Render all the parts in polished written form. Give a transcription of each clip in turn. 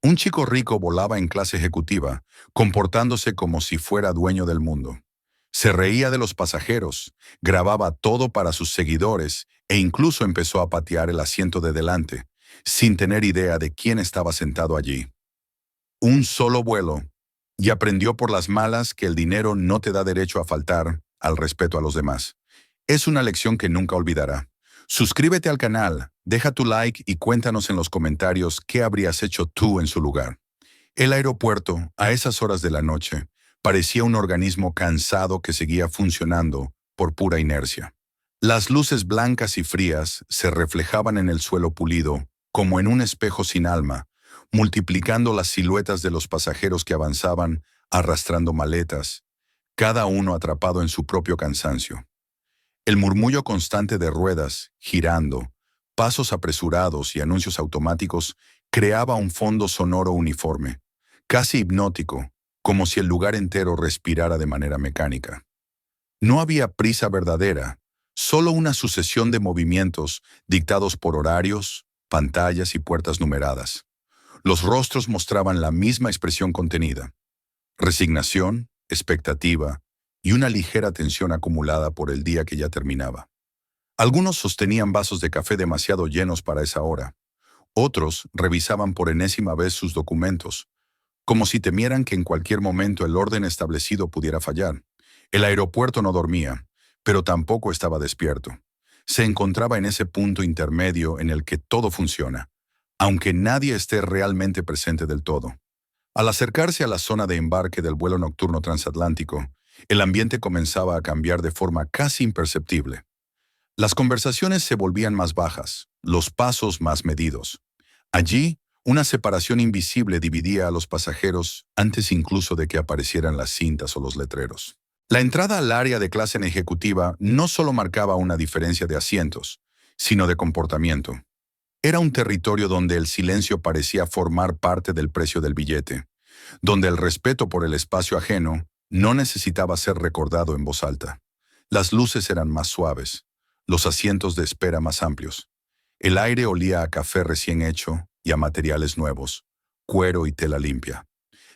Un chico rico volaba en clase ejecutiva, comportándose como si fuera dueño del mundo. Se reía de los pasajeros, grababa todo para sus seguidores e incluso empezó a patear el asiento de delante, sin tener idea de quién estaba sentado allí. Un solo vuelo, y aprendió por las malas que el dinero no te da derecho a faltar al respeto a los demás. Es una lección que nunca olvidará. Suscríbete al canal, deja tu like y cuéntanos en los comentarios qué habrías hecho tú en su lugar. El aeropuerto, a esas horas de la noche, parecía un organismo cansado que seguía funcionando por pura inercia. Las luces blancas y frías se reflejaban en el suelo pulido, como en un espejo sin alma, multiplicando las siluetas de los pasajeros que avanzaban, arrastrando maletas, cada uno atrapado en su propio cansancio. El murmullo constante de ruedas, girando, pasos apresurados y anuncios automáticos creaba un fondo sonoro uniforme, casi hipnótico, como si el lugar entero respirara de manera mecánica. No había prisa verdadera, solo una sucesión de movimientos dictados por horarios, pantallas y puertas numeradas. Los rostros mostraban la misma expresión contenida: resignación, expectativa y una ligera tensión acumulada por el día que ya terminaba. Algunos sostenían vasos de café demasiado llenos para esa hora. Otros revisaban por enésima vez sus documentos, como si temieran que en cualquier momento el orden establecido pudiera fallar. El aeropuerto no dormía, pero tampoco estaba despierto. Se encontraba en ese punto intermedio en el que todo funciona, aunque nadie esté realmente presente del todo. Al acercarse a la zona de embarque del vuelo nocturno transatlántico, el ambiente comenzaba a cambiar de forma casi imperceptible. Las conversaciones se volvían más bajas, los pasos más medidos. Allí, una separación invisible dividía a los pasajeros antes incluso de que aparecieran las cintas o los letreros. La entrada al área de clase en ejecutiva no solo marcaba una diferencia de asientos, sino de comportamiento. Era un territorio donde el silencio parecía formar parte del precio del billete, donde el respeto por el espacio ajeno no necesitaba ser recordado en voz alta. Las luces eran más suaves, los asientos de espera más amplios. El aire olía a café recién hecho y a materiales nuevos, cuero y tela limpia.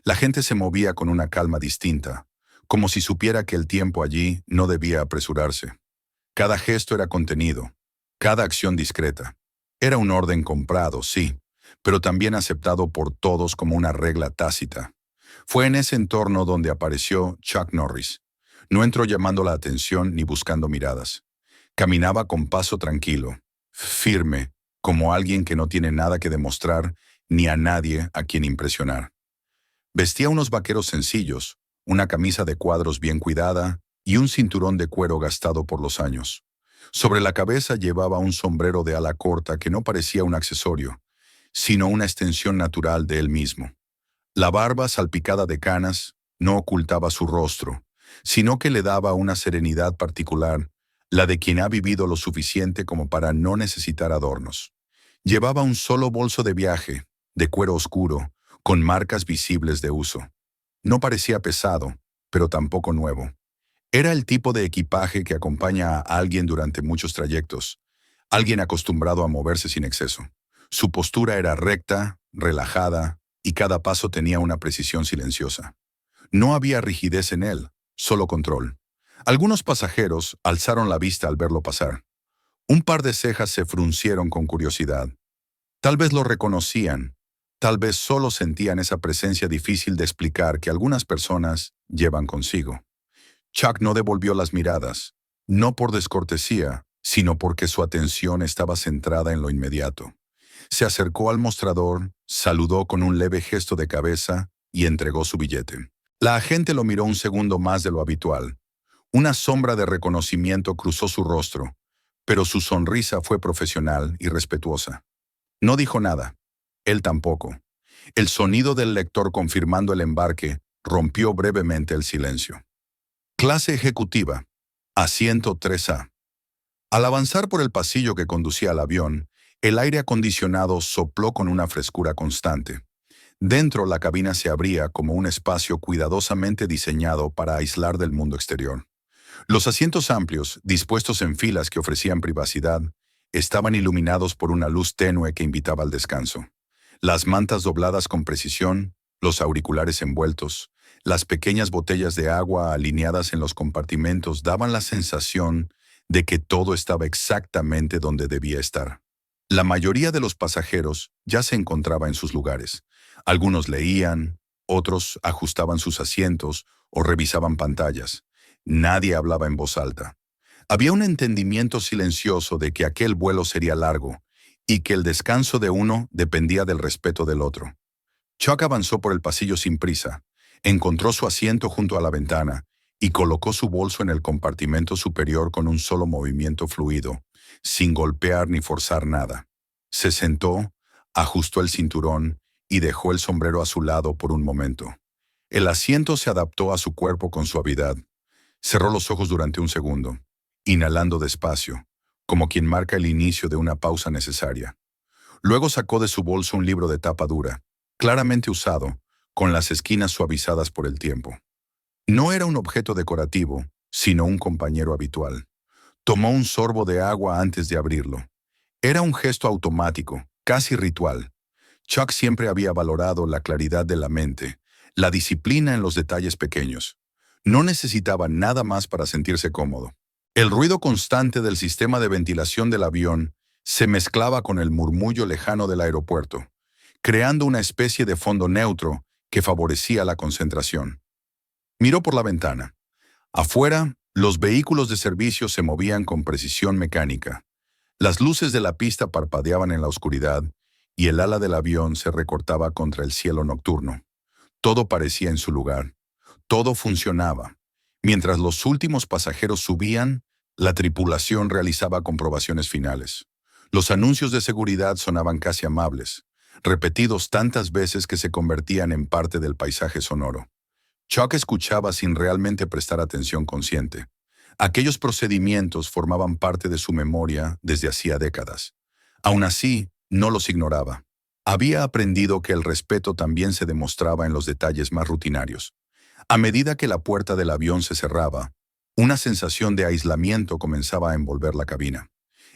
La gente se movía con una calma distinta, como si supiera que el tiempo allí no debía apresurarse. Cada gesto era contenido, cada acción discreta. Era un orden comprado, sí, pero también aceptado por todos como una regla tácita. Fue en ese entorno donde apareció Chuck Norris. No entró llamando la atención ni buscando miradas. Caminaba con paso tranquilo, firme, como alguien que no tiene nada que demostrar ni a nadie a quien impresionar. Vestía unos vaqueros sencillos, una camisa de cuadros bien cuidada y un cinturón de cuero gastado por los años. Sobre la cabeza llevaba un sombrero de ala corta que no parecía un accesorio, sino una extensión natural de él mismo. La barba salpicada de canas no ocultaba su rostro, sino que le daba una serenidad particular, la de quien ha vivido lo suficiente como para no necesitar adornos. Llevaba un solo bolso de viaje, de cuero oscuro, con marcas visibles de uso. No parecía pesado, pero tampoco nuevo. Era el tipo de equipaje que acompaña a alguien durante muchos trayectos, alguien acostumbrado a moverse sin exceso. Su postura era recta, relajada, y cada paso tenía una precisión silenciosa. No había rigidez en él, solo control. Algunos pasajeros alzaron la vista al verlo pasar. Un par de cejas se fruncieron con curiosidad. Tal vez lo reconocían, tal vez solo sentían esa presencia difícil de explicar que algunas personas llevan consigo. Chuck no devolvió las miradas, no por descortesía, sino porque su atención estaba centrada en lo inmediato. Se acercó al mostrador, saludó con un leve gesto de cabeza y entregó su billete. La agente lo miró un segundo más de lo habitual. Una sombra de reconocimiento cruzó su rostro, pero su sonrisa fue profesional y respetuosa. No dijo nada. Él tampoco. El sonido del lector confirmando el embarque rompió brevemente el silencio. Clase ejecutiva. Asiento 3A. Al avanzar por el pasillo que conducía al avión, el aire acondicionado sopló con una frescura constante. Dentro, la cabina se abría como un espacio cuidadosamente diseñado para aislar del mundo exterior. Los asientos amplios, dispuestos en filas que ofrecían privacidad, estaban iluminados por una luz tenue que invitaba al descanso. Las mantas dobladas con precisión, los auriculares envueltos, las pequeñas botellas de agua alineadas en los compartimentos daban la sensación de que todo estaba exactamente donde debía estar. La mayoría de los pasajeros ya se encontraba en sus lugares. Algunos leían, otros ajustaban sus asientos o revisaban pantallas. Nadie hablaba en voz alta. Había un entendimiento silencioso de que aquel vuelo sería largo y que el descanso de uno dependía del respeto del otro. Chuck avanzó por el pasillo sin prisa, encontró su asiento junto a la ventana y colocó su bolso en el compartimento superior con un solo movimiento fluido, sin golpear ni forzar nada. Se sentó, ajustó el cinturón y dejó el sombrero a su lado por un momento. El asiento se adaptó a su cuerpo con suavidad. Cerró los ojos durante un segundo, inhalando despacio, como quien marca el inicio de una pausa necesaria. Luego sacó de su bolso un libro de tapa dura, claramente usado, con las esquinas suavizadas por el tiempo. No era un objeto decorativo, sino un compañero habitual. Tomó un sorbo de agua antes de abrirlo. Era un gesto automático, casi ritual. Chuck siempre había valorado la claridad de la mente, la disciplina en los detalles pequeños. No necesitaba nada más para sentirse cómodo. El ruido constante del sistema de ventilación del avión se mezclaba con el murmullo lejano del aeropuerto, creando una especie de fondo neutro que favorecía la concentración. Miró por la ventana. Afuera, los vehículos de servicio se movían con precisión mecánica. Las luces de la pista parpadeaban en la oscuridad y el ala del avión se recortaba contra el cielo nocturno. Todo parecía en su lugar. Todo funcionaba. Mientras los últimos pasajeros subían, la tripulación realizaba comprobaciones finales. Los anuncios de seguridad sonaban casi amables, repetidos tantas veces que se convertían en parte del paisaje sonoro. Chuck escuchaba sin realmente prestar atención consciente. Aquellos procedimientos formaban parte de su memoria desde hacía décadas. Aún así, no los ignoraba. Había aprendido que el respeto también se demostraba en los detalles más rutinarios. A medida que la puerta del avión se cerraba, una sensación de aislamiento comenzaba a envolver la cabina.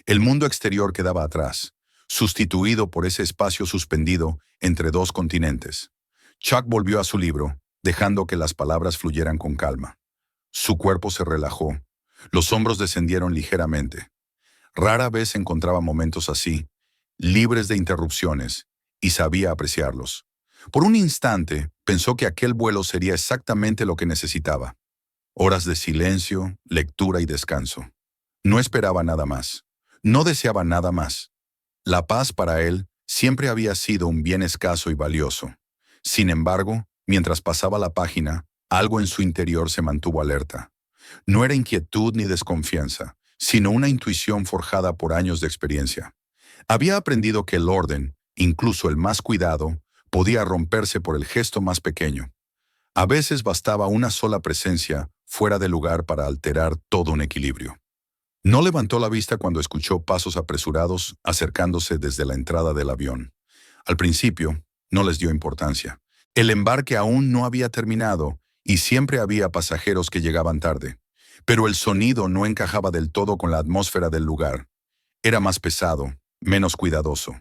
El mundo exterior quedaba atrás, sustituido por ese espacio suspendido entre dos continentes. Chuck volvió a su libro, dejando que las palabras fluyeran con calma. Su cuerpo se relajó, los hombros descendieron ligeramente. Rara vez encontraba momentos así, libres de interrupciones, y sabía apreciarlos. Por un instante, pensó que aquel vuelo sería exactamente lo que necesitaba. Horas de silencio, lectura y descanso. No esperaba nada más. No deseaba nada más. La paz para él siempre había sido un bien escaso y valioso. Sin embargo, mientras pasaba la página, algo en su interior se mantuvo alerta. No era inquietud ni desconfianza, sino una intuición forjada por años de experiencia. Había aprendido que el orden, incluso el más cuidado, podía romperse por el gesto más pequeño. A veces bastaba una sola presencia fuera de lugar para alterar todo un equilibrio. No levantó la vista cuando escuchó pasos apresurados acercándose desde la entrada del avión. Al principio, no les dio importancia. El embarque aún no había terminado y siempre había pasajeros que llegaban tarde. Pero el sonido no encajaba del todo con la atmósfera del lugar. Era más pesado, menos cuidadoso.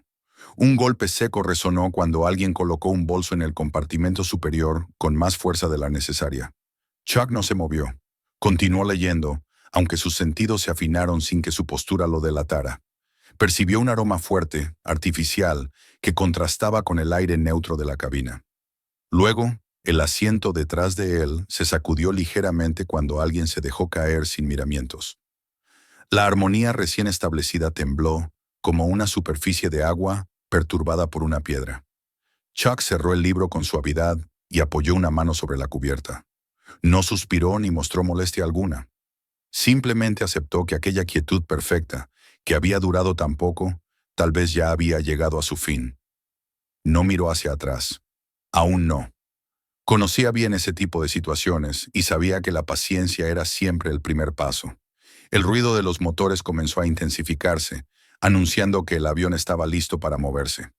Un golpe seco resonó cuando alguien colocó un bolso en el compartimento superior con más fuerza de la necesaria. Chuck no se movió. Continuó leyendo, aunque sus sentidos se afinaron sin que su postura lo delatara. Percibió un aroma fuerte, artificial, que contrastaba con el aire neutro de la cabina. Luego, el asiento detrás de él se sacudió ligeramente cuando alguien se dejó caer sin miramientos. La armonía recién establecida tembló, como una superficie de agua perturbada por una piedra. Chuck cerró el libro con suavidad y apoyó una mano sobre la cubierta. No suspiró ni mostró molestia alguna. Simplemente aceptó que aquella quietud perfecta, que había durado tan poco, tal vez ya había llegado a su fin. No miró hacia atrás. Aún no. Conocía bien ese tipo de situaciones y sabía que la paciencia era siempre el primer paso. El ruido de los motores comenzó a intensificarse, anunciando que el avión estaba listo para moverse.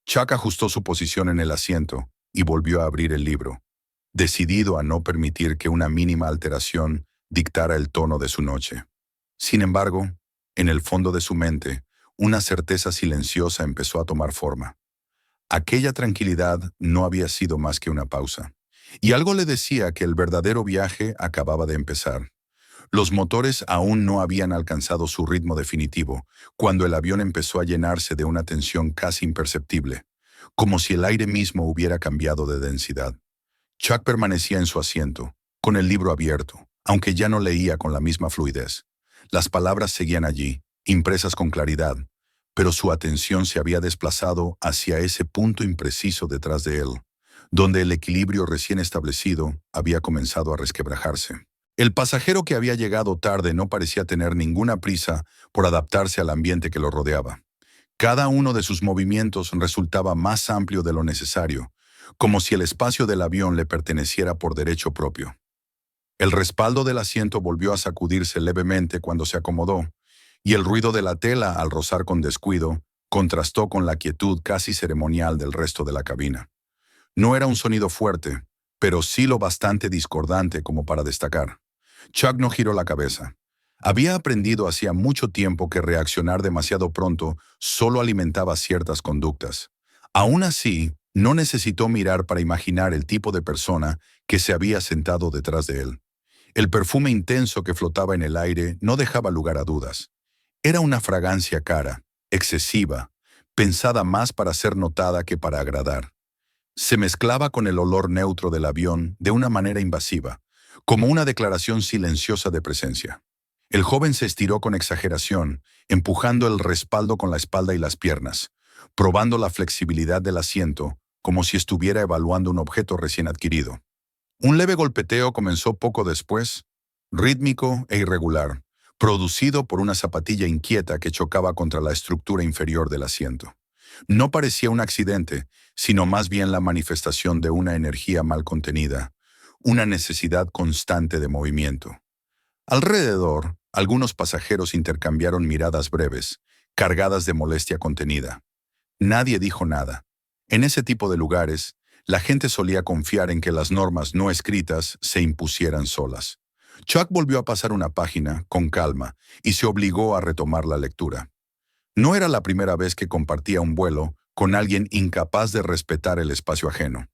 Chuck ajustó su posición en el asiento y volvió a abrir el libro, decidido a no permitir que una mínima alteración dictara el tono de su noche. Sin embargo, en el fondo de su mente, una certeza silenciosa empezó a tomar forma. Aquella tranquilidad no había sido más que una pausa. Y algo le decía que el verdadero viaje acababa de empezar. Los motores aún no habían alcanzado su ritmo definitivo, cuando el avión empezó a llenarse de una tensión casi imperceptible, como si el aire mismo hubiera cambiado de densidad. Chuck permanecía en su asiento, con el libro abierto, aunque ya no leía con la misma fluidez. Las palabras seguían allí, impresas con claridad, pero su atención se había desplazado hacia ese punto impreciso detrás de él, donde el equilibrio recién establecido había comenzado a resquebrajarse. El pasajero que había llegado tarde no parecía tener ninguna prisa por adaptarse al ambiente que lo rodeaba. Cada uno de sus movimientos resultaba más amplio de lo necesario, como si el espacio del avión le perteneciera por derecho propio. El respaldo del asiento volvió a sacudirse levemente cuando se acomodó, y el ruido de la tela al rozar con descuido contrastó con la quietud casi ceremonial del resto de la cabina. No era un sonido fuerte, pero sí lo bastante discordante como para destacar. Chuck no giró la cabeza. Había aprendido hacía mucho tiempo que reaccionar demasiado pronto solo alimentaba ciertas conductas. Aún así, no necesitó mirar para imaginar el tipo de persona que se había sentado detrás de él. El perfume intenso que flotaba en el aire no dejaba lugar a dudas. Era una fragancia cara, excesiva, pensada más para ser notada que para agradar. Se mezclaba con el olor neutro del avión de una manera invasiva, como una declaración silenciosa de presencia. El joven se estiró con exageración, empujando el respaldo con la espalda y las piernas, probando la flexibilidad del asiento, como si estuviera evaluando un objeto recién adquirido. Un leve golpeteo comenzó poco después, rítmico e irregular, producido por una zapatilla inquieta que chocaba contra la estructura inferior del asiento. No parecía un accidente, sino más bien la manifestación de una energía mal contenida, una necesidad constante de movimiento. Alrededor, algunos pasajeros intercambiaron miradas breves, cargadas de molestia contenida. Nadie dijo nada. En ese tipo de lugares, la gente solía confiar en que las normas no escritas se impusieran solas. Chuck volvió a pasar una página, con calma, y se obligó a retomar la lectura. No era la primera vez que compartía un vuelo con alguien incapaz de respetar el espacio ajeno.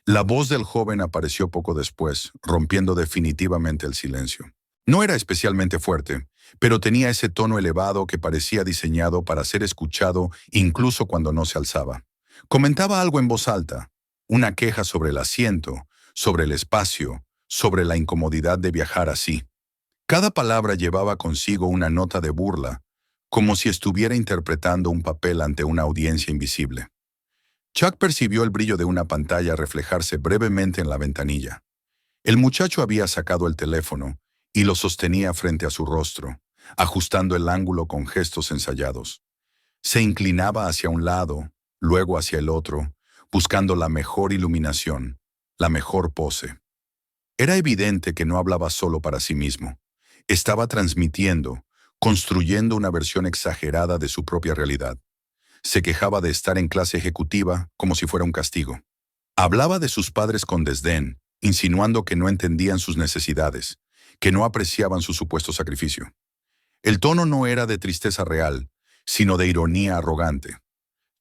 La voz del joven apareció poco después, rompiendo definitivamente el silencio. No era especialmente fuerte, pero tenía ese tono elevado que parecía diseñado para ser escuchado incluso cuando no se alzaba. Comentaba algo en voz alta, una queja sobre el asiento, sobre el espacio, sobre la incomodidad de viajar así. Cada palabra llevaba consigo una nota de burla, como si estuviera interpretando un papel ante una audiencia invisible. Chuck percibió el brillo de una pantalla reflejarse brevemente en la ventanilla. El muchacho había sacado el teléfono y lo sostenía frente a su rostro, ajustando el ángulo con gestos ensayados. Se inclinaba hacia un lado, luego hacia el otro, buscando la mejor iluminación, la mejor pose. Era evidente que no hablaba solo para sí mismo. Estaba transmitiendo, construyendo una versión exagerada de su propia realidad. Se quejaba de estar en clase ejecutiva como si fuera un castigo. Hablaba de sus padres con desdén, insinuando que no entendían sus necesidades, que no apreciaban su supuesto sacrificio. El tono no era de tristeza real, sino de ironía arrogante.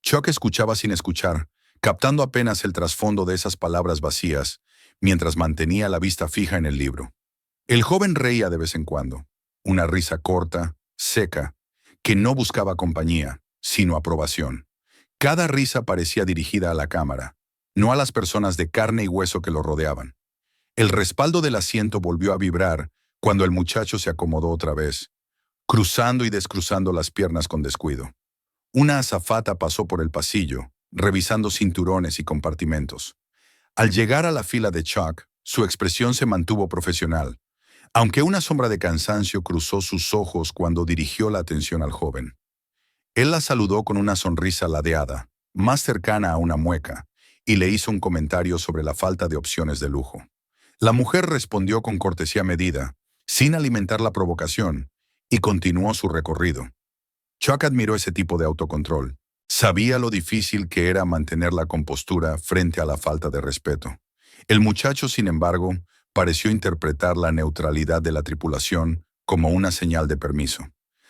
Chuck escuchaba sin escuchar, captando apenas el trasfondo de esas palabras vacías, mientras mantenía la vista fija en el libro. El joven reía de vez en cuando, una risa corta, seca, que no buscaba compañía, sino aprobación. Cada risa parecía dirigida a la cámara, no a las personas de carne y hueso que lo rodeaban. El respaldo del asiento volvió a vibrar cuando el muchacho se acomodó otra vez, cruzando y descruzando las piernas con descuido. Una azafata pasó por el pasillo, revisando cinturones y compartimentos. Al llegar a la fila de Chuck, su expresión se mantuvo profesional, aunque una sombra de cansancio cruzó sus ojos cuando dirigió la atención al joven. Él la saludó con una sonrisa ladeada, más cercana a una mueca, y le hizo un comentario sobre la falta de opciones de lujo. La mujer respondió con cortesía medida, sin alimentar la provocación, y continuó su recorrido. Chuck admiró ese tipo de autocontrol. Sabía lo difícil que era mantener la compostura frente a la falta de respeto. El muchacho, sin embargo, pareció interpretar la neutralidad de la tripulación como una señal de permiso.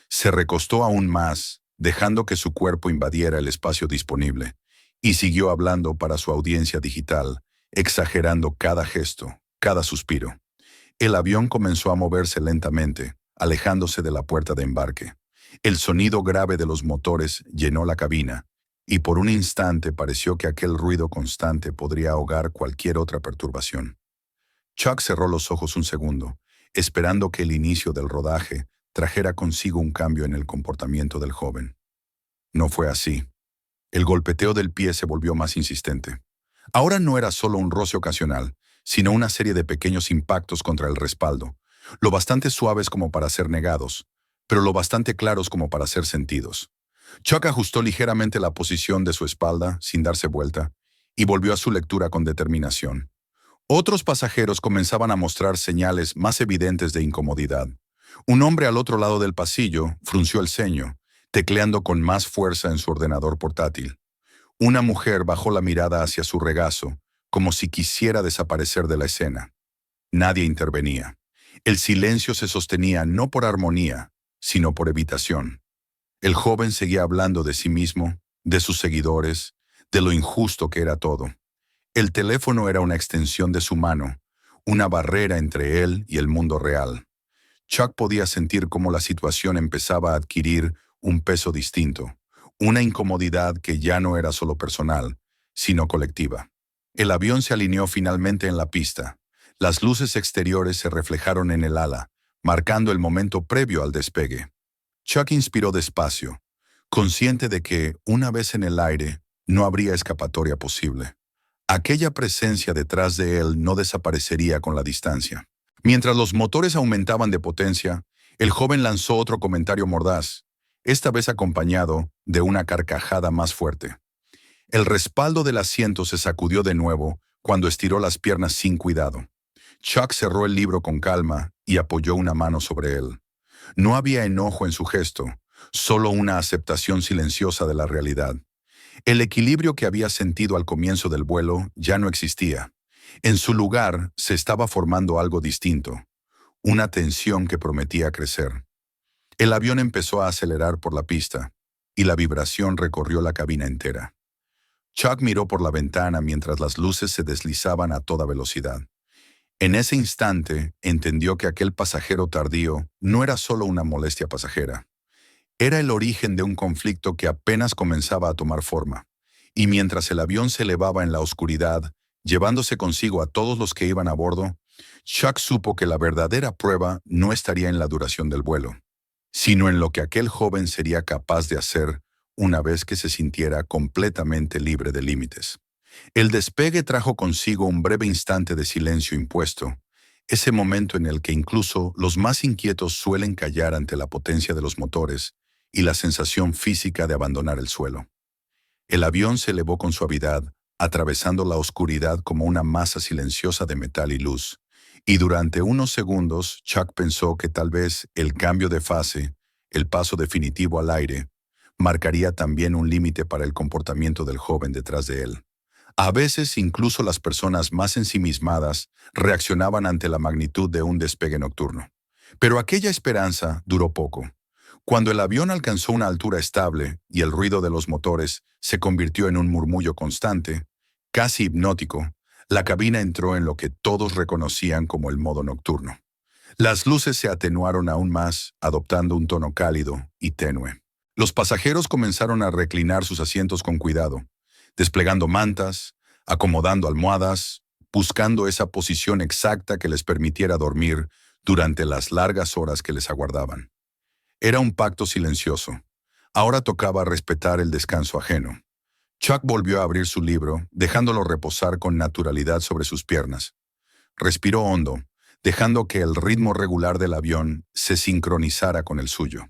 Se recostó aún más, dejando que su cuerpo invadiera el espacio disponible, Y siguió hablando para su audiencia digital, exagerando cada gesto, cada suspiro. El avión comenzó a moverse lentamente, alejándose de la puerta de embarque. El sonido grave de los motores llenó la cabina, y por un instante pareció que aquel ruido constante podría ahogar cualquier otra perturbación. Chuck cerró los ojos un segundo, esperando que el inicio del rodaje trajera consigo un cambio en el comportamiento del joven. No fue así. El golpeteo del pie se volvió más insistente. Ahora no era solo un roce ocasional, sino una serie de pequeños impactos contra el respaldo, lo bastante suaves como para ser negados, pero lo bastante claros como para ser sentidos. Chuck ajustó ligeramente la posición de su espalda sin darse vuelta y volvió a su lectura con determinación. Otros pasajeros comenzaban a mostrar señales más evidentes de incomodidad. Un hombre al otro lado del pasillo frunció el ceño, tecleando con más fuerza en su ordenador portátil. Una mujer bajó la mirada hacia su regazo, como si quisiera desaparecer de la escena. Nadie intervenía. El silencio se sostenía no por armonía, sino por evitación. El joven seguía hablando de sí mismo, de sus seguidores, de lo injusto que era todo. El teléfono era una extensión de su mano, una barrera entre él y el mundo real. Chuck podía sentir cómo la situación empezaba a adquirir un peso distinto, una incomodidad que ya no era solo personal, sino colectiva. El avión se alineó finalmente en la pista. Las luces exteriores se reflejaron en el ala, marcando el momento previo al despegue. Chuck inspiró despacio, consciente de que, una vez en el aire, no habría escapatoria posible. Aquella presencia detrás de él no desaparecería con la distancia. Mientras los motores aumentaban de potencia, el joven lanzó otro comentario mordaz, esta vez acompañado de una carcajada más fuerte. El respaldo del asiento se sacudió de nuevo cuando estiró las piernas sin cuidado. Chuck cerró el libro con calma y apoyó una mano sobre él. No había enojo en su gesto, solo una aceptación silenciosa de la realidad. El equilibrio que había sentido al comienzo del vuelo ya no existía. En su lugar se estaba formando algo distinto, una tensión que prometía crecer. El avión empezó a acelerar por la pista, y la vibración recorrió la cabina entera. Chuck miró por la ventana mientras las luces se deslizaban a toda velocidad. En ese instante entendió que aquel pasajero tardío no era solo una molestia pasajera. Era el origen de un conflicto que apenas comenzaba a tomar forma, y mientras el avión se elevaba en la oscuridad, llevándose consigo a todos los que iban a bordo, Chuck supo que la verdadera prueba no estaría en la duración del vuelo, sino en lo que aquel joven sería capaz de hacer una vez que se sintiera completamente libre de límites. El despegue trajo consigo un breve instante de silencio impuesto, ese momento en el que incluso los más inquietos suelen callar ante la potencia de los motores y la sensación física de abandonar el suelo. El avión se elevó con suavidad, atravesando la oscuridad como una masa silenciosa de metal y luz, y durante unos segundos Chuck pensó que tal vez el cambio de fase, el paso definitivo al aire, marcaría también un límite para el comportamiento del joven detrás de él. A veces incluso las personas más ensimismadas reaccionaban ante la magnitud de un despegue nocturno. Pero aquella esperanza duró poco. Cuando el avión alcanzó una altura estable y el ruido de los motores se convirtió en un murmullo constante, casi hipnótico, la cabina entró en lo que todos reconocían como el modo nocturno. Las luces se atenuaron aún más, adoptando un tono cálido y tenue. Los pasajeros comenzaron a reclinar sus asientos con cuidado, desplegando mantas, acomodando almohadas, buscando esa posición exacta que les permitiera dormir durante las largas horas que les aguardaban. Era un pacto silencioso. Ahora tocaba respetar el descanso ajeno. Chuck volvió a abrir su libro, dejándolo reposar con naturalidad sobre sus piernas. Respiró hondo, dejando que el ritmo regular del avión se sincronizara con el suyo.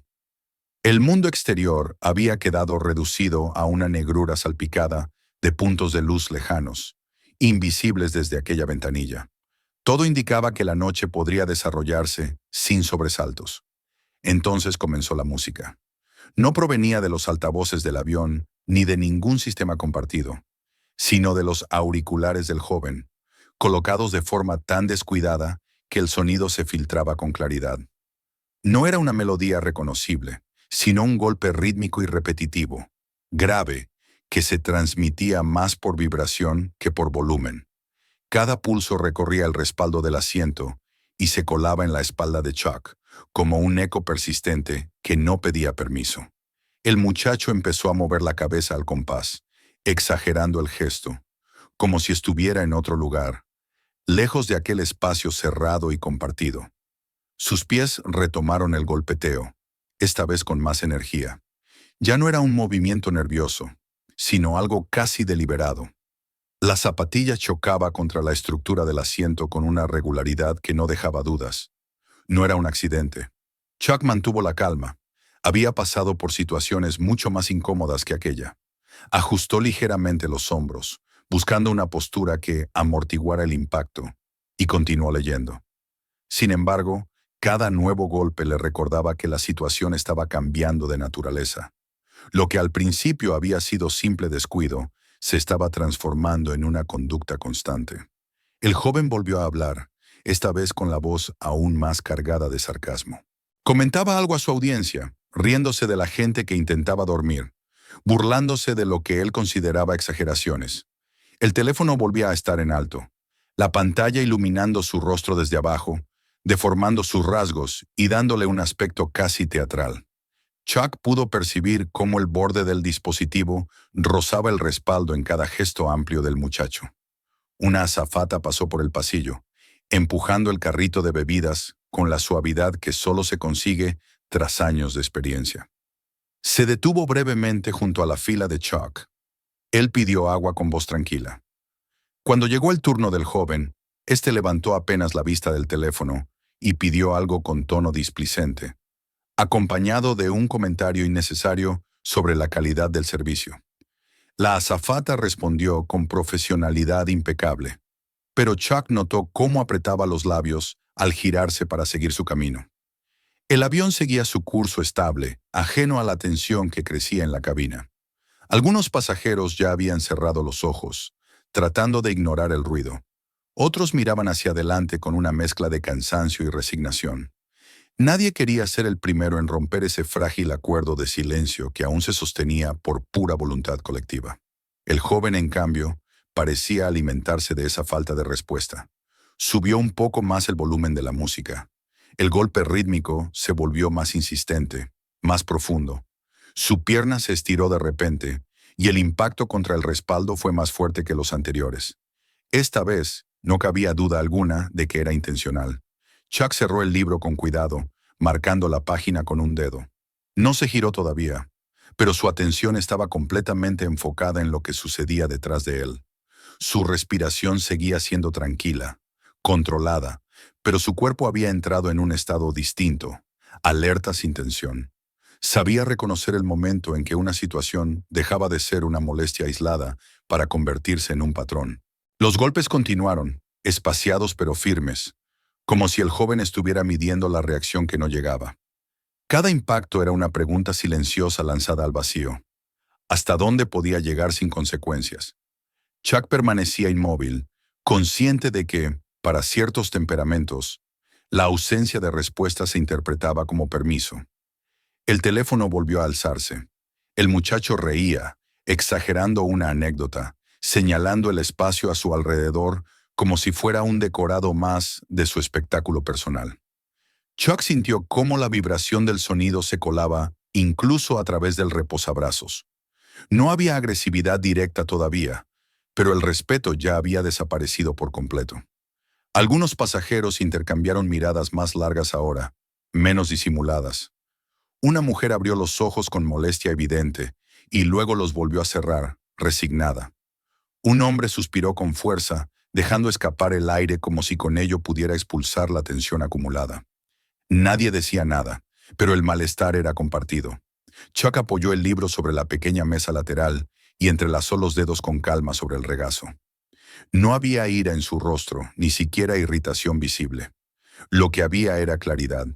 El mundo exterior había quedado reducido a una negrura salpicada de puntos de luz lejanos, invisibles desde aquella ventanilla. Todo indicaba que la noche podría desarrollarse sin sobresaltos. Entonces comenzó la música. No provenía de los altavoces del avión ni de ningún sistema compartido, sino de los auriculares del joven, colocados de forma tan descuidada que el sonido se filtraba con claridad. No era una melodía reconocible, sino un golpe rítmico y repetitivo, grave, que se transmitía más por vibración que por volumen. Cada pulso recorría el respaldo del asiento y se colaba en la espalda de Chuck, como un eco persistente que no pedía permiso. El muchacho empezó a mover la cabeza al compás, exagerando el gesto, como si estuviera en otro lugar, lejos de aquel espacio cerrado y compartido. Sus pies retomaron el golpeteo, esta vez con más energía. Ya no era un movimiento nervioso, sino algo casi deliberado. La zapatilla chocaba contra la estructura del asiento con una regularidad que no dejaba dudas. No era un accidente. Chuck mantuvo la calma. Había pasado por situaciones mucho más incómodas que aquella. Ajustó ligeramente los hombros, buscando una postura que amortiguara el impacto, y continuó leyendo. Sin embargo, cada nuevo golpe le recordaba que la situación estaba cambiando de naturaleza. Lo que al principio había sido simple descuido, se estaba transformando en una conducta constante. El joven volvió a hablar, esta vez con la voz aún más cargada de sarcasmo. Comentaba algo a su audiencia, riéndose de la gente que intentaba dormir, burlándose de lo que él consideraba exageraciones. El teléfono volvía a estar en alto, la pantalla iluminando su rostro desde abajo, deformando sus rasgos y dándole un aspecto casi teatral. Chuck pudo percibir cómo el borde del dispositivo rozaba el respaldo en cada gesto amplio del muchacho. Una azafata pasó por el pasillo, empujando el carrito de bebidas con la suavidad que solo se consigue tras años de experiencia. Se detuvo brevemente junto a la fila de Chuck. Él pidió agua con voz tranquila. Cuando llegó el turno del joven, éste levantó apenas la vista del teléfono y pidió algo con tono displicente, acompañado de un comentario innecesario sobre la calidad del servicio. La azafata respondió con profesionalidad impecable, pero Chuck notó cómo apretaba los labios al girarse para seguir su camino. El avión seguía su curso estable, ajeno a la tensión que crecía en la cabina. Algunos pasajeros ya habían cerrado los ojos, tratando de ignorar el ruido. Otros miraban hacia adelante con una mezcla de cansancio y resignación. Nadie quería ser el primero en romper ese frágil acuerdo de silencio que aún se sostenía por pura voluntad colectiva. El joven, en cambio, parecía alimentarse de esa falta de respuesta. Subió un poco más el volumen de la música. El golpe rítmico se volvió más insistente, más profundo. Su pierna se estiró de repente, y el impacto contra el respaldo fue más fuerte que los anteriores. Esta vez, no cabía duda alguna de que era intencional. Chuck cerró el libro con cuidado, marcando la página con un dedo. No se giró todavía, pero su atención estaba completamente enfocada en lo que sucedía detrás de él. Su respiración seguía siendo tranquila, controlada, pero su cuerpo había entrado en un estado distinto, alerta sin tensión. Sabía reconocer el momento en que una situación dejaba de ser una molestia aislada para convertirse en un patrón. Los golpes continuaron, espaciados pero firmes, como si el joven estuviera midiendo la reacción que no llegaba. Cada impacto era una pregunta silenciosa lanzada al vacío. ¿Hasta dónde podía llegar sin consecuencias? Chuck permanecía inmóvil, consciente de que, para ciertos temperamentos, la ausencia de respuesta se interpretaba como permiso. El teléfono volvió a alzarse. El muchacho reía, exagerando una anécdota, señalando el espacio a su alrededor como si fuera un decorado más de su espectáculo personal. Chuck sintió cómo la vibración del sonido se colaba incluso a través del reposabrazos. No había agresividad directa todavía, pero el respeto ya había desaparecido por completo. Algunos pasajeros intercambiaron miradas más largas ahora, menos disimuladas. Una mujer abrió los ojos con molestia evidente y luego los volvió a cerrar, resignada. Un hombre suspiró con fuerza, dejando escapar el aire como si con ello pudiera expulsar la tensión acumulada. Nadie decía nada, pero el malestar era compartido. Chuck apoyó el libro sobre la pequeña mesa lateral y entrelazó los dedos con calma sobre el regazo. No había ira en su rostro, ni siquiera irritación visible. Lo que había era claridad.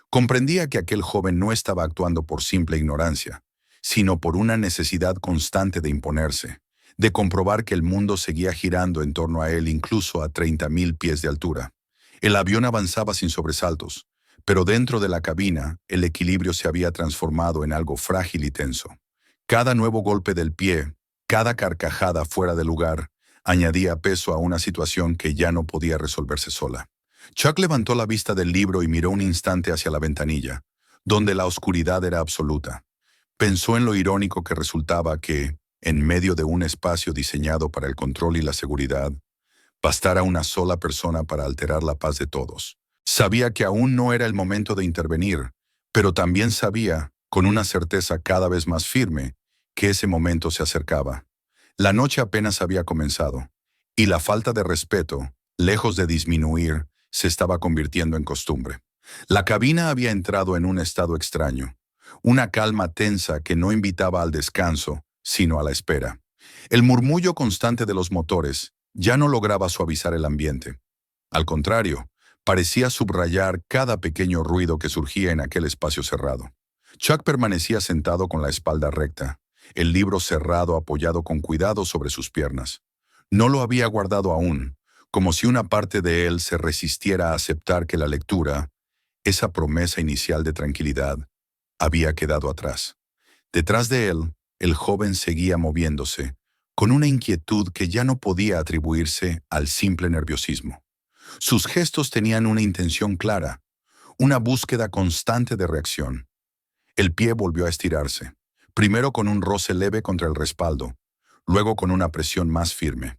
Comprendía que aquel joven no estaba actuando por simple ignorancia, sino por una necesidad constante de imponerse, de comprobar que el mundo seguía girando en torno a él incluso a 30.000 pies de altura. El avión avanzaba sin sobresaltos, pero dentro de la cabina el equilibrio se había transformado en algo frágil y tenso. Cada nuevo golpe del pie, Cada carcajada fuera de lugar añadía peso a una situación que ya no podía resolverse sola. Chuck levantó la vista del libro y miró un instante hacia la ventanilla, donde la oscuridad era absoluta. Pensó en lo irónico que resultaba que, en medio de un espacio diseñado para el control y la seguridad, bastara una sola persona para alterar la paz de todos. Sabía que aún no era el momento de intervenir, pero también sabía, con una certeza cada vez más firme, que ese momento se acercaba. La noche apenas había comenzado, y la falta de respeto, lejos de disminuir, se estaba convirtiendo en costumbre. La cabina había entrado en un estado extraño, una calma tensa que no invitaba al descanso, sino a la espera. El murmullo constante de los motores ya no lograba suavizar el ambiente. Al contrario, parecía subrayar cada pequeño ruido que surgía en aquel espacio cerrado. Chuck permanecía sentado con la espalda recta, el libro cerrado apoyado con cuidado sobre sus piernas. No lo había guardado aún, como si una parte de él se resistiera a aceptar que la lectura, esa promesa inicial de tranquilidad, había quedado atrás. Detrás de él, el joven seguía moviéndose, con una inquietud que ya no podía atribuirse al simple nerviosismo. Sus gestos tenían una intención clara, una búsqueda constante de reacción. El pie volvió a estirarse, primero con un roce leve contra el respaldo, luego con una presión más firme.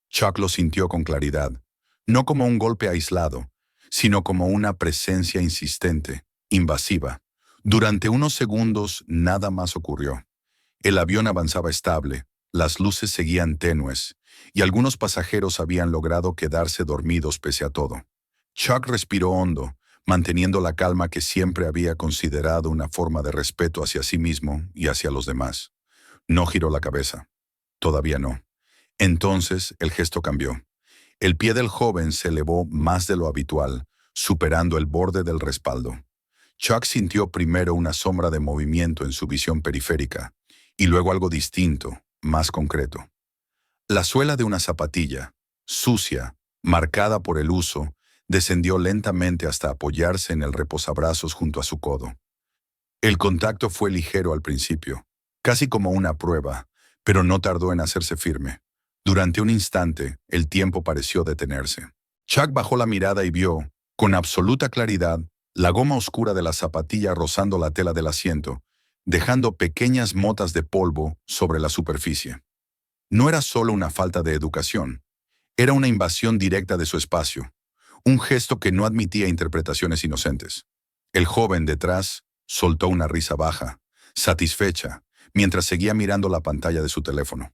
Chuck lo sintió con claridad, no como un golpe aislado, sino como una presencia insistente, invasiva. Durante unos segundos nada más ocurrió. El avión avanzaba estable, las luces seguían tenues, y algunos pasajeros habían logrado quedarse dormidos pese a todo. Chuck respiró hondo, manteniendo la calma que siempre había considerado una forma de respeto hacia sí mismo y hacia los demás. No giró la cabeza. Todavía no. Entonces el gesto cambió. El pie del joven se elevó más de lo habitual, superando el borde del respaldo. Chuck sintió primero una sombra de movimiento en su visión periférica, y luego algo distinto, más concreto. La suela de una zapatilla, sucia, marcada por el uso, descendió lentamente hasta apoyarse en el reposabrazos junto a su codo. El contacto fue ligero al principio, casi como una prueba, pero no tardó en hacerse firme. Durante un instante, el tiempo pareció detenerse. Chuck bajó la mirada y vio, con absoluta claridad, la goma oscura de la zapatilla rozando la tela del asiento, dejando pequeñas motas de polvo sobre la superficie. No era solo una falta de educación, era una invasión directa de su espacio, un gesto que no admitía interpretaciones inocentes. El joven detrás soltó una risa baja, satisfecha, mientras seguía mirando la pantalla de su teléfono.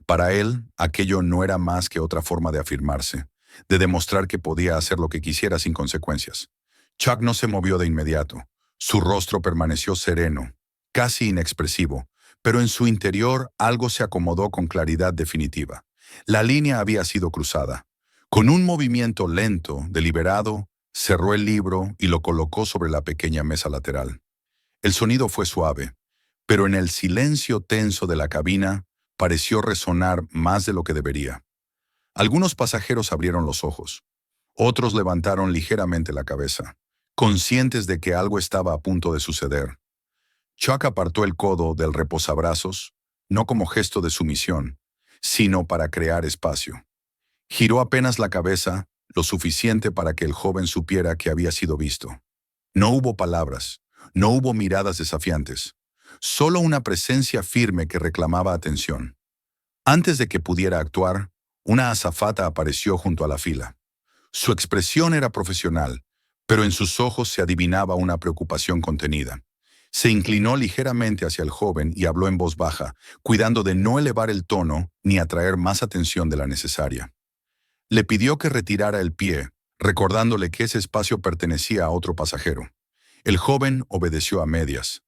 Para él, aquello no era más que otra forma de afirmarse, de demostrar que podía hacer lo que quisiera sin consecuencias. Chuck no se movió de inmediato. Su rostro permaneció sereno, casi inexpresivo, pero en su interior algo se acomodó con claridad definitiva. La línea había sido cruzada. Con un movimiento lento, deliberado, cerró el libro y lo colocó sobre la pequeña mesa lateral. El sonido fue suave, pero en el silencio tenso de la cabina pareció resonar más de lo que debería. Algunos pasajeros abrieron los ojos. Otros levantaron ligeramente la cabeza, conscientes de que algo estaba a punto de suceder. Chuck apartó el codo del reposabrazos, no como gesto de sumisión, sino para crear espacio. Giró apenas la cabeza, lo suficiente para que el joven supiera que había sido visto. No hubo palabras, no hubo miradas desafiantes, solo una presencia firme que reclamaba atención. Antes de que pudiera actuar, una azafata apareció junto a la fila. Su expresión era profesional, pero en sus ojos se adivinaba una preocupación contenida. Se inclinó ligeramente hacia el joven y habló en voz baja, cuidando de no elevar el tono ni atraer más atención de la necesaria. Le pidió que retirara el pie, recordándole que ese espacio pertenecía a otro pasajero. El joven obedeció a medias.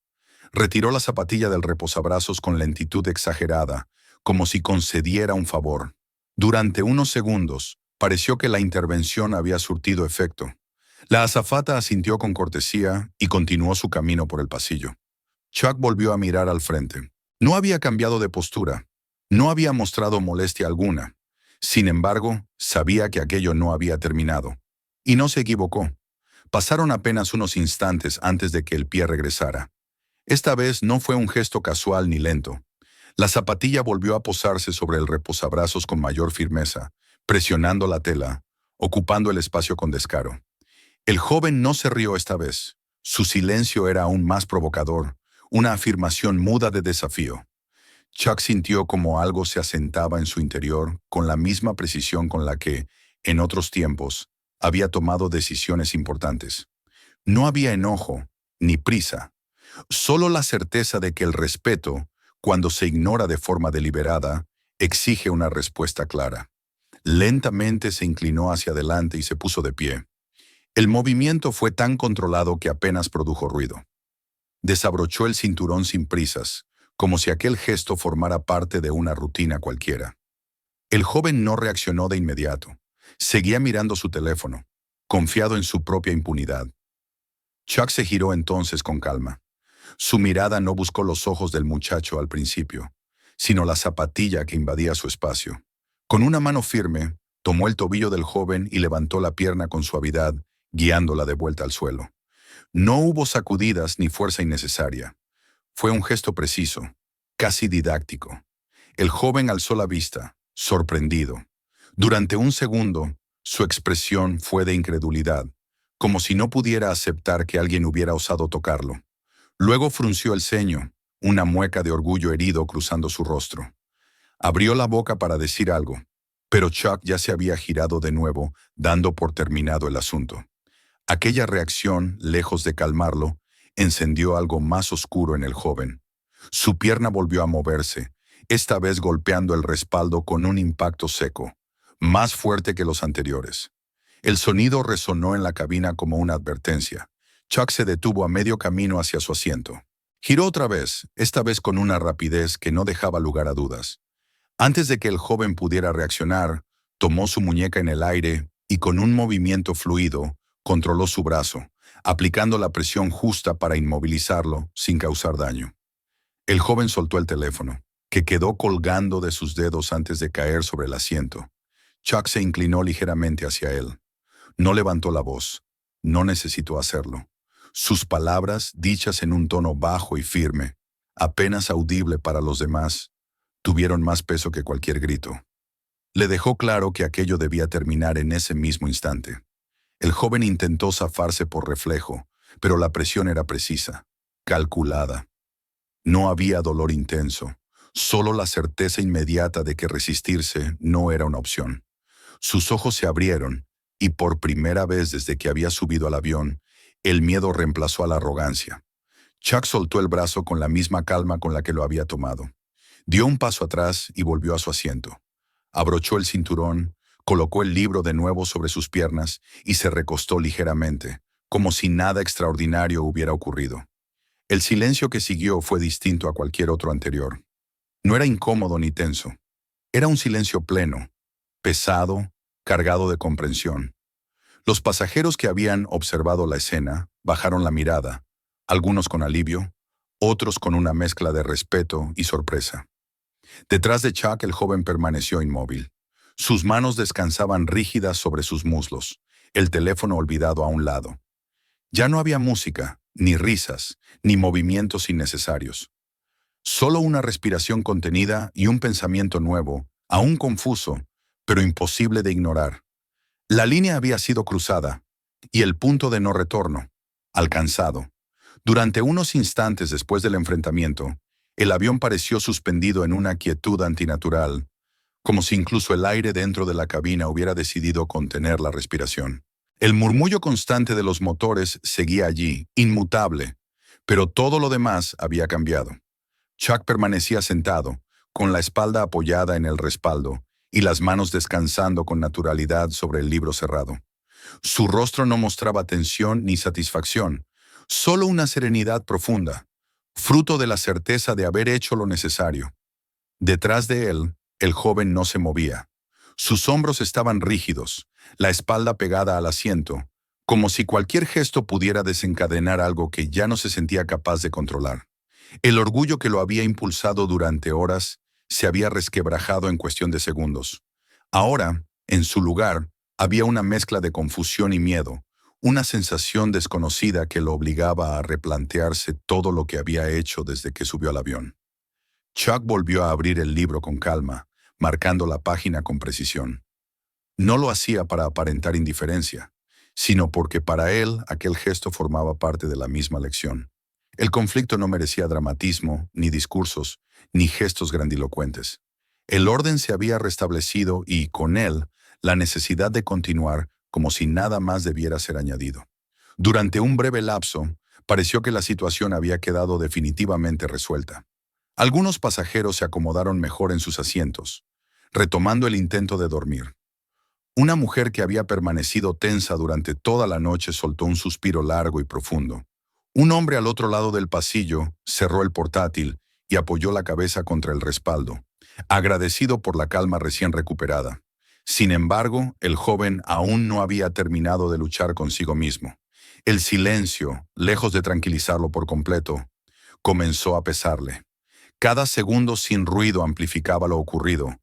Retiró la zapatilla del reposabrazos con lentitud exagerada, como si concediera un favor. Durante unos segundos, pareció que la intervención había surtido efecto. La azafata asintió con cortesía y continuó su camino por el pasillo. Chuck volvió a mirar al frente. No había cambiado de postura. No había mostrado molestia alguna. Sin embargo, sabía que aquello no había terminado. Y no se equivocó. Pasaron apenas unos instantes antes de que el pie regresara. Esta vez no fue un gesto casual ni lento. La zapatilla volvió a posarse sobre el reposabrazos con mayor firmeza, presionando la tela, ocupando el espacio con descaro. El joven no se rió esta vez. Su silencio era aún más provocador, una afirmación muda de desafío. Chuck sintió como algo se asentaba en su interior con la misma precisión con la que, en otros tiempos, había tomado decisiones importantes. No había enojo, ni prisa, solo la certeza de que el respeto, cuando se ignora de forma deliberada, exige una respuesta clara. Lentamente se inclinó hacia adelante y se puso de pie. El movimiento fue tan controlado que apenas produjo ruido. Desabrochó el cinturón sin prisas, como si aquel gesto formara parte de una rutina cualquiera. El joven no reaccionó de inmediato. Seguía mirando su teléfono, confiado en su propia impunidad. Chuck se giró entonces con calma. Su mirada no buscó los ojos del muchacho al principio, sino la zapatilla que invadía su espacio. Con una mano firme, tomó el tobillo del joven y levantó la pierna con suavidad, guiándola de vuelta al suelo. No hubo sacudidas ni fuerza innecesaria. Fue un gesto preciso, casi didáctico. El joven alzó la vista, sorprendido. Durante un segundo, su expresión fue de incredulidad, como si no pudiera aceptar que alguien hubiera osado tocarlo. Luego frunció el ceño, una mueca de orgullo herido cruzando su rostro. Abrió la boca para decir algo, pero Chuck ya se había girado de nuevo, dando por terminado el asunto. Aquella reacción, lejos de calmarlo, encendió algo más oscuro en el joven. Su pierna volvió a moverse, esta vez golpeando el respaldo con un impacto seco, más fuerte que los anteriores. El sonido resonó en la cabina como una advertencia. Chuck se detuvo a medio camino hacia su asiento. Giró otra vez, esta vez con una rapidez que no dejaba lugar a dudas. Antes de que el joven pudiera reaccionar, tomó su muñeca en el aire y con un movimiento fluido, controló su brazo, aplicando la presión justa para inmovilizarlo sin causar daño. El joven soltó el teléfono, que quedó colgando de sus dedos antes de caer sobre el asiento. Chuck se inclinó ligeramente hacia él. No levantó la voz. No necesitó hacerlo. Sus palabras, dichas en un tono bajo y firme, apenas audible para los demás, tuvieron más peso que cualquier grito. Le dejó claro que aquello debía terminar en ese mismo instante. El joven intentó zafarse por reflejo, pero la presión era precisa, calculada. No había dolor intenso, solo la certeza inmediata de que resistirse no era una opción. Sus ojos se abrieron, y por primera vez desde que había subido al avión, el miedo reemplazó a la arrogancia. Chuck soltó el brazo con la misma calma con la que lo había tomado. Dio un paso atrás y volvió a su asiento. Abrochó el cinturón, colocó el libro de nuevo sobre sus piernas y se recostó ligeramente, como si nada extraordinario hubiera ocurrido. El silencio que siguió fue distinto a cualquier otro anterior. No era incómodo ni tenso. Era un silencio pleno, pesado, cargado de comprensión. Los pasajeros que habían observado la escena bajaron la mirada, algunos con alivio, otros con una mezcla de respeto y sorpresa. Detrás de Chuck el joven permaneció inmóvil. Sus manos descansaban rígidas sobre sus muslos, el teléfono olvidado a un lado. Ya no había música, ni risas, ni movimientos innecesarios. Solo una respiración contenida y un pensamiento nuevo, aún confuso, pero imposible de ignorar. La línea había sido cruzada, y el punto de no retorno, alcanzado. Durante unos instantes después del enfrentamiento, el avión pareció suspendido en una quietud antinatural, como si incluso el aire dentro de la cabina hubiera decidido contener la respiración. El murmullo constante de los motores seguía allí, inmutable, pero todo lo demás había cambiado. Chuck permanecía sentado, con la espalda apoyada en el respaldo y las manos descansando con naturalidad sobre el libro cerrado. Su rostro no mostraba tensión ni satisfacción, solo una serenidad profunda, fruto de la certeza de haber hecho lo necesario. Detrás de él, el joven no se movía. Sus hombros estaban rígidos, la espalda pegada al asiento, como si cualquier gesto pudiera desencadenar algo que ya no se sentía capaz de controlar. El orgullo que lo había impulsado durante horas se había resquebrajado en cuestión de segundos. Ahora, en su lugar, había una mezcla de confusión y miedo, una sensación desconocida que lo obligaba a replantearse todo lo que había hecho desde que subió al avión. Chuck volvió a abrir el libro con calma, marcando la página con precisión. No lo hacía para aparentar indiferencia, sino porque para él aquel gesto formaba parte de la misma lección. El conflicto no merecía dramatismo, ni discursos, ni gestos grandilocuentes. El orden se había restablecido y, con él, la necesidad de continuar como si nada más debiera ser añadido. Durante un breve lapso, pareció que la situación había quedado definitivamente resuelta. Algunos pasajeros se acomodaron mejor en sus asientos, retomando el intento de dormir. Una mujer que había permanecido tensa durante toda la noche soltó un suspiro largo y profundo. Un hombre al otro lado del pasillo cerró el portátil y apoyó la cabeza contra el respaldo, agradecido por la calma recién recuperada. Sin embargo, el joven aún no había terminado de luchar consigo mismo. El silencio, lejos de tranquilizarlo por completo, comenzó a pesarle. Cada segundo sin ruido amplificaba lo ocurrido,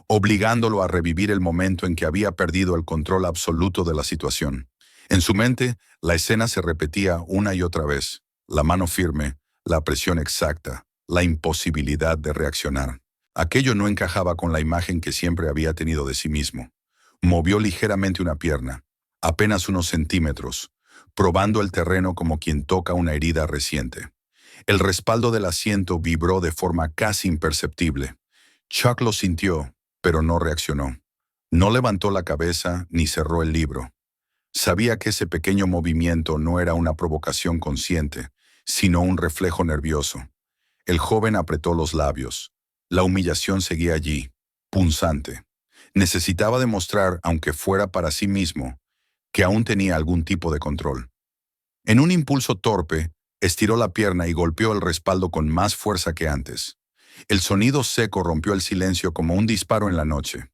obligándolo a revivir el momento en que había perdido el control absoluto de la situación. En su mente, la escena se repetía una y otra vez: la mano firme, la presión exacta, la imposibilidad de reaccionar. Aquello no encajaba con la imagen que siempre había tenido de sí mismo. Movió ligeramente una pierna, apenas unos centímetros, probando el terreno como quien toca una herida reciente. El respaldo del asiento vibró de forma casi imperceptible. Chuck lo sintió, pero no reaccionó. No levantó la cabeza ni cerró el libro. Sabía que ese pequeño movimiento no era una provocación consciente, sino un reflejo nervioso. El joven apretó los labios. La humillación seguía allí, punzante. Necesitaba demostrar, aunque fuera para sí mismo, que aún tenía algún tipo de control. En un impulso torpe, estiró la pierna y golpeó el respaldo con más fuerza que antes. El sonido seco rompió el silencio como un disparo en la noche.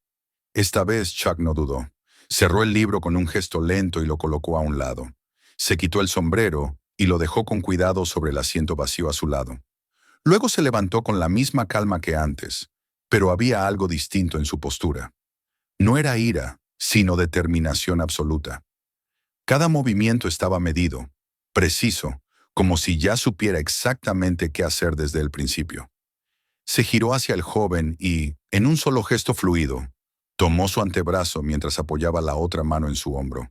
Esta vez Chuck no dudó. Cerró el libro con un gesto lento y lo colocó a un lado. Se quitó el sombrero y lo dejó con cuidado sobre el asiento vacío a su lado. Luego se levantó con la misma calma que antes, pero había algo distinto en su postura. No era ira, sino determinación absoluta. Cada movimiento estaba medido, preciso, como si ya supiera exactamente qué hacer desde el principio. Se giró hacia el joven y, en un solo gesto fluido, tomó su antebrazo mientras apoyaba la otra mano en su hombro.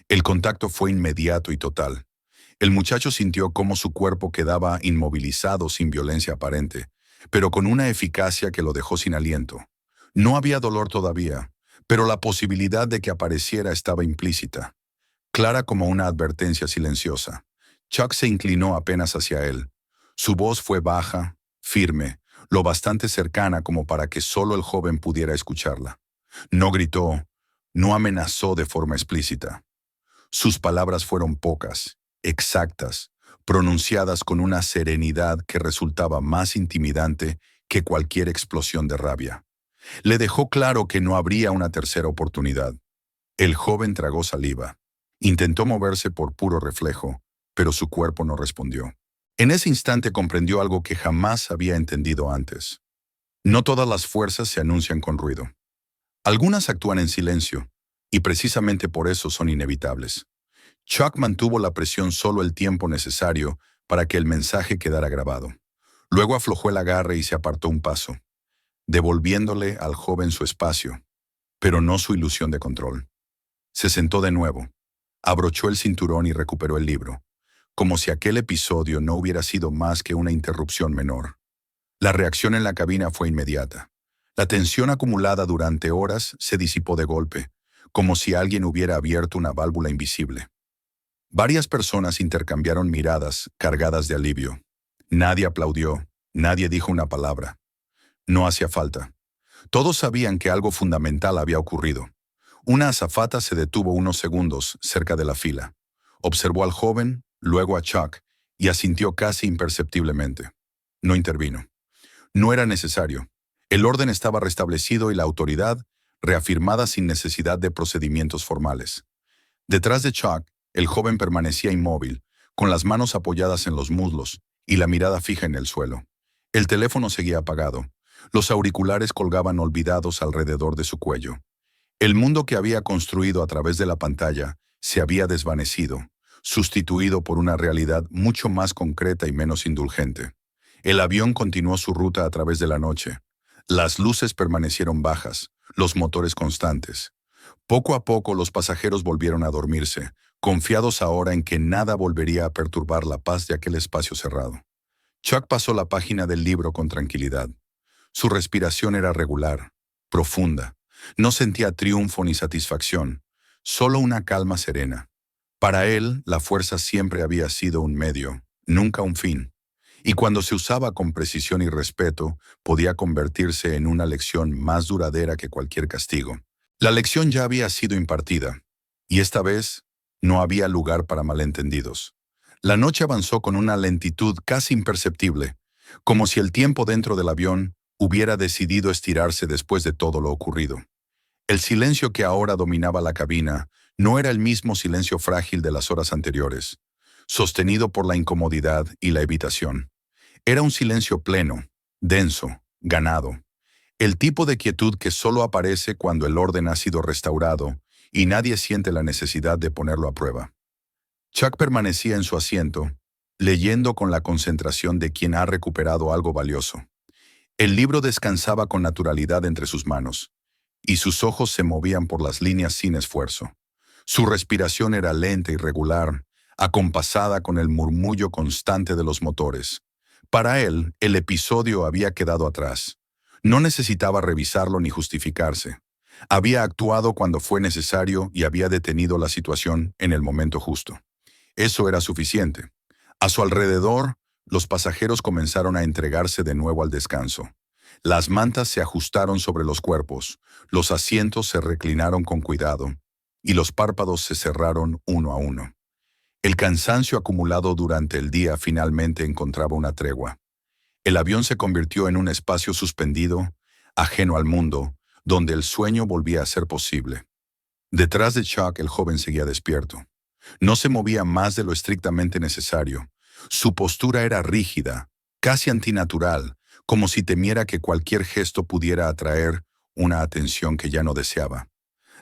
El contacto fue inmediato y total. El muchacho sintió cómo su cuerpo quedaba inmovilizado sin violencia aparente, pero con una eficacia que lo dejó sin aliento. No había dolor todavía, pero la posibilidad de que apareciera estaba implícita, clara como una advertencia silenciosa. Chuck se inclinó apenas hacia él. Su voz fue baja, firme, lo bastante cercana como para que solo el joven pudiera escucharla. No gritó, no amenazó de forma explícita. Sus palabras fueron pocas, exactas, pronunciadas con una serenidad que resultaba más intimidante que cualquier explosión de rabia. Le dejó claro que no habría una tercera oportunidad. El joven tragó saliva. Intentó moverse por puro reflejo, pero su cuerpo no respondió. En ese instante comprendió algo que jamás había entendido antes. No todas las fuerzas se anuncian con ruido. Algunas actúan en silencio, y precisamente por eso son inevitables. Chuck mantuvo la presión solo el tiempo necesario para que el mensaje quedara grabado. Luego aflojó el agarre y se apartó un paso, devolviéndole al joven su espacio, pero no su ilusión de control. Se sentó de nuevo, abrochó el cinturón y recuperó el libro, como si aquel episodio no hubiera sido más que una interrupción menor. La reacción en la cabina fue inmediata. La tensión acumulada durante horas se disipó de golpe, como si alguien hubiera abierto una válvula invisible. Varias personas intercambiaron miradas cargadas de alivio. Nadie aplaudió, nadie dijo una palabra. No hacía falta. Todos sabían que algo fundamental había ocurrido. Una azafata se detuvo unos segundos cerca de la fila. Observó al joven, luego a Chuck, y asintió casi imperceptiblemente. No intervino. No era necesario. El orden estaba restablecido y la autoridad reafirmada sin necesidad de procedimientos formales. Detrás de Chuck, el joven permanecía inmóvil, con las manos apoyadas en los muslos y la mirada fija en el suelo. El teléfono seguía apagado. Los auriculares colgaban olvidados alrededor de su cuello. El mundo que había construido a través de la pantalla se había desvanecido, sustituido por una realidad mucho más concreta y menos indulgente. El avión continuó su ruta a través de la noche. Las luces permanecieron bajas, los motores constantes. Poco a poco los pasajeros volvieron a dormirse, confiados ahora en que nada volvería a perturbar la paz de aquel espacio cerrado. Chuck pasó la página del libro con tranquilidad. Su respiración era regular, profunda. No sentía triunfo ni satisfacción, solo una calma serena. Para él, la fuerza siempre había sido un medio, nunca un fin. Y cuando se usaba con precisión y respeto, podía convertirse en una lección más duradera que cualquier castigo. La lección ya había sido impartida, y esta vez no había lugar para malentendidos. La noche avanzó con una lentitud casi imperceptible, como si el tiempo dentro del avión hubiera decidido estirarse después de todo lo ocurrido. El silencio que ahora dominaba la cabina no era el mismo silencio frágil de las horas anteriores, sostenido por la incomodidad y la evitación. Era un silencio pleno, denso, ganado. El tipo de quietud que solo aparece cuando el orden ha sido restaurado y nadie siente la necesidad de ponerlo a prueba. Chuck permanecía en su asiento, leyendo con la concentración de quien ha recuperado algo valioso. El libro descansaba con naturalidad entre sus manos, y sus ojos se movían por las líneas sin esfuerzo. Su respiración era lenta y regular, acompasada con el murmullo constante de los motores. Para él, el episodio había quedado atrás. No necesitaba revisarlo ni justificarse. Había actuado cuando fue necesario y había detenido la situación en el momento justo. Eso era suficiente. A su alrededor, los pasajeros comenzaron a entregarse de nuevo al descanso. Las mantas se ajustaron sobre los cuerpos, los asientos se reclinaron con cuidado, y los párpados se cerraron uno a uno. El cansancio acumulado durante el día finalmente encontraba una tregua. El avión se convirtió en un espacio suspendido, ajeno al mundo, donde el sueño volvía a ser posible. Detrás de Chuck, el joven seguía despierto. No se movía más de lo estrictamente necesario. Su postura era rígida, casi antinatural, como si temiera que cualquier gesto pudiera atraer una atención que ya no deseaba.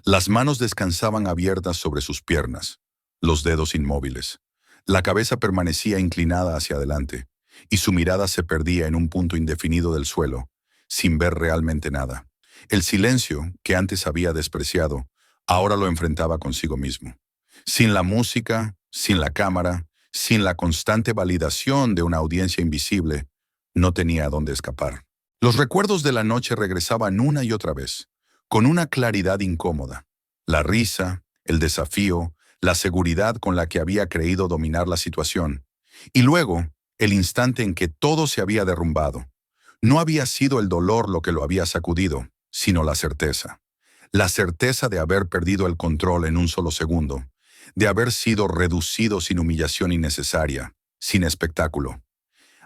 Las manos descansaban abiertas sobre sus piernas, los dedos inmóviles. La cabeza permanecía inclinada hacia adelante, y su mirada se perdía en un punto indefinido del suelo, sin ver realmente nada. El silencio, que antes había despreciado, ahora lo enfrentaba consigo mismo. Sin la música, sin la cámara, sin la constante validación de una audiencia invisible, no tenía a dónde escapar. Los recuerdos de la noche regresaban una y otra vez, con una claridad incómoda. La risa, el desafío, la seguridad con la que había creído dominar la situación. Y luego, el instante en que todo se había derrumbado. No había sido el dolor lo que lo había sacudido, sino la certeza. La certeza de haber perdido el control en un solo segundo, de haber sido reducido sin humillación innecesaria, sin espectáculo.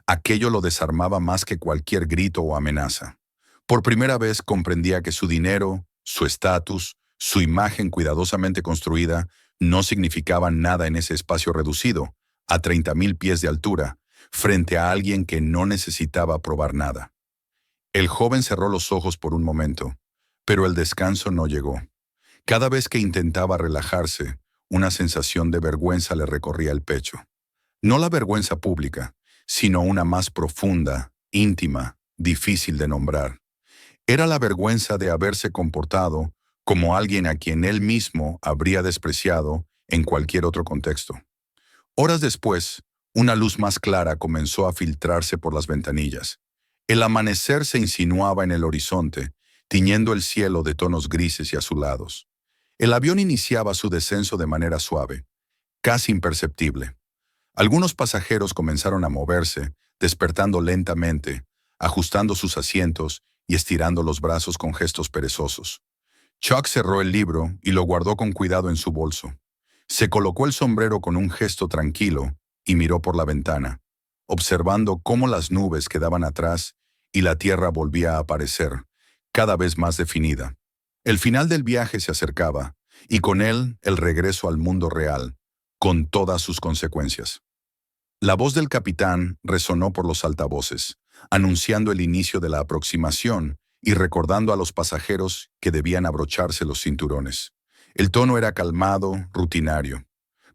Aquello lo desarmaba más que cualquier grito o amenaza. Por primera vez comprendía que su dinero, su estatus, su imagen cuidadosamente construida, no significaban nada en ese espacio reducido, a 30,000 pies de altura, frente a alguien que no necesitaba probar nada. El joven cerró los ojos por un momento, pero el descanso no llegó. Cada vez que intentaba relajarse, una sensación de vergüenza le recorría el pecho. No la vergüenza pública, sino una más profunda, íntima, difícil de nombrar. Era la vergüenza de haberse comportado como alguien a quien él mismo habría despreciado en cualquier otro contexto. Horas después, una luz más clara comenzó a filtrarse por las ventanillas. El amanecer se insinuaba en el horizonte, tiñendo el cielo de tonos grises y azulados. El avión iniciaba su descenso de manera suave, casi imperceptible. Algunos pasajeros comenzaron a moverse, despertando lentamente, ajustando sus asientos y estirando los brazos con gestos perezosos. Chuck cerró el libro y lo guardó con cuidado en su bolso. Se colocó el sombrero con un gesto tranquilo y miró por la ventana, observando cómo las nubes quedaban atrás y la tierra volvía a aparecer, cada vez más definida. El final del viaje se acercaba, y con él el regreso al mundo real, con todas sus consecuencias. La voz del capitán resonó por los altavoces, anunciando el inicio de la aproximación y recordando a los pasajeros que debían abrocharse los cinturones. El tono era calmado, rutinario.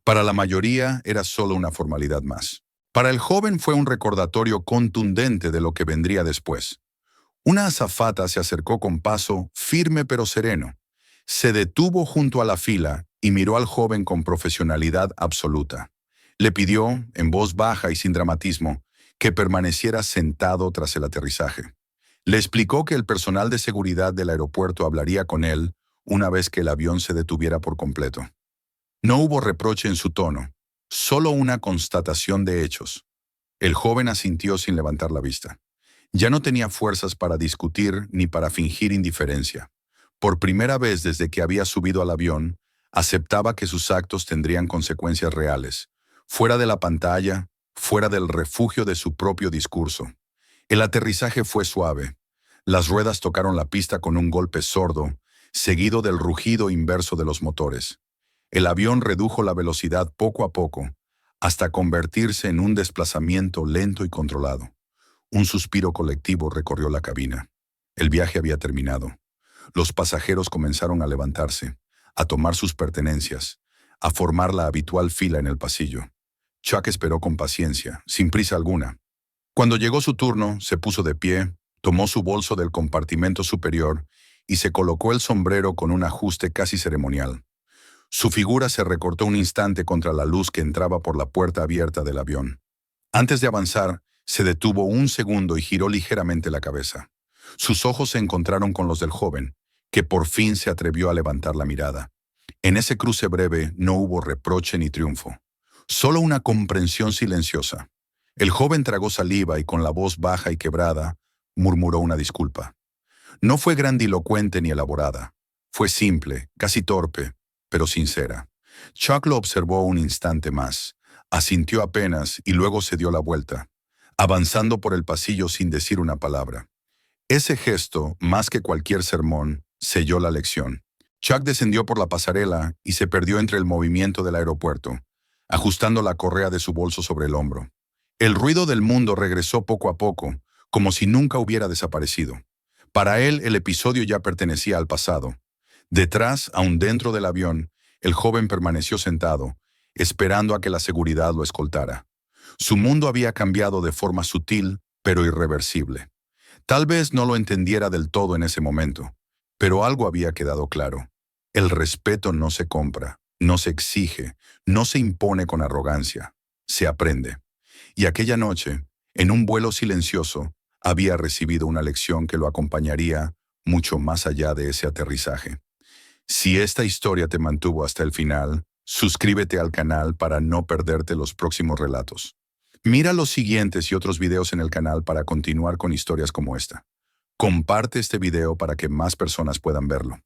Para la mayoría era solo una formalidad más. Para el joven fue un recordatorio contundente de lo que vendría después. Una azafata se acercó con paso firme pero sereno. Se detuvo junto a la fila y miró al joven con profesionalidad absoluta. Le pidió, en voz baja y sin dramatismo, que permaneciera sentado tras el aterrizaje. Le explicó que el personal de seguridad del aeropuerto hablaría con él una vez que el avión se detuviera por completo. No hubo reproche en su tono, solo una constatación de hechos. El joven asintió sin levantar la vista. Ya no tenía fuerzas para discutir ni para fingir indiferencia. Por primera vez desde que había subido al avión, aceptaba que sus actos tendrían consecuencias reales, fuera de la pantalla, fuera del refugio de su propio discurso. El aterrizaje fue suave. Las ruedas tocaron la pista con un golpe sordo, seguido del rugido inverso de los motores. El avión redujo la velocidad poco a poco, hasta convertirse en un desplazamiento lento y controlado. Un suspiro colectivo recorrió la cabina. El viaje había terminado. Los pasajeros comenzaron a levantarse, a tomar sus pertenencias, a formar la habitual fila en el pasillo. Chuck esperó con paciencia, sin prisa alguna. Cuando llegó su turno, se puso de pie, tomó su bolso del compartimento superior y se colocó el sombrero con un ajuste casi ceremonial. Su figura se recortó un instante contra la luz que entraba por la puerta abierta del avión. Antes de avanzar, se detuvo un segundo y giró ligeramente la cabeza. Sus ojos se encontraron con los del joven, que por fin se atrevió a levantar la mirada. En ese cruce breve no hubo reproche ni triunfo, solo una comprensión silenciosa. El joven tragó saliva y con la voz baja y quebrada, murmuró una disculpa. No fue grandilocuente ni elaborada. Fue simple, casi torpe, pero sincera. Chuck lo observó un instante más, asintió apenas y luego se dio la vuelta, avanzando por el pasillo sin decir una palabra. Ese gesto, más que cualquier sermón, selló la lección. Chuck descendió por la pasarela y se perdió entre el movimiento del aeropuerto, ajustando la correa de su bolso sobre el hombro. El ruido del mundo regresó poco a poco, como si nunca hubiera desaparecido. Para él, el episodio ya pertenecía al pasado. Detrás, aún dentro del avión, el joven permaneció sentado, esperando a que la seguridad lo escoltara. Su mundo había cambiado de forma sutil, pero irreversible. Tal vez no lo entendiera del todo en ese momento, pero algo había quedado claro. El respeto no se compra, no se exige, no se impone con arrogancia, se aprende. Y aquella noche, en un vuelo silencioso, había recibido una lección que lo acompañaría mucho más allá de ese aterrizaje. Si esta historia te mantuvo hasta el final, suscríbete al canal para no perderte los próximos relatos. Mira los siguientes y otros videos en el canal para continuar con historias como esta. Comparte este video para que más personas puedan verlo.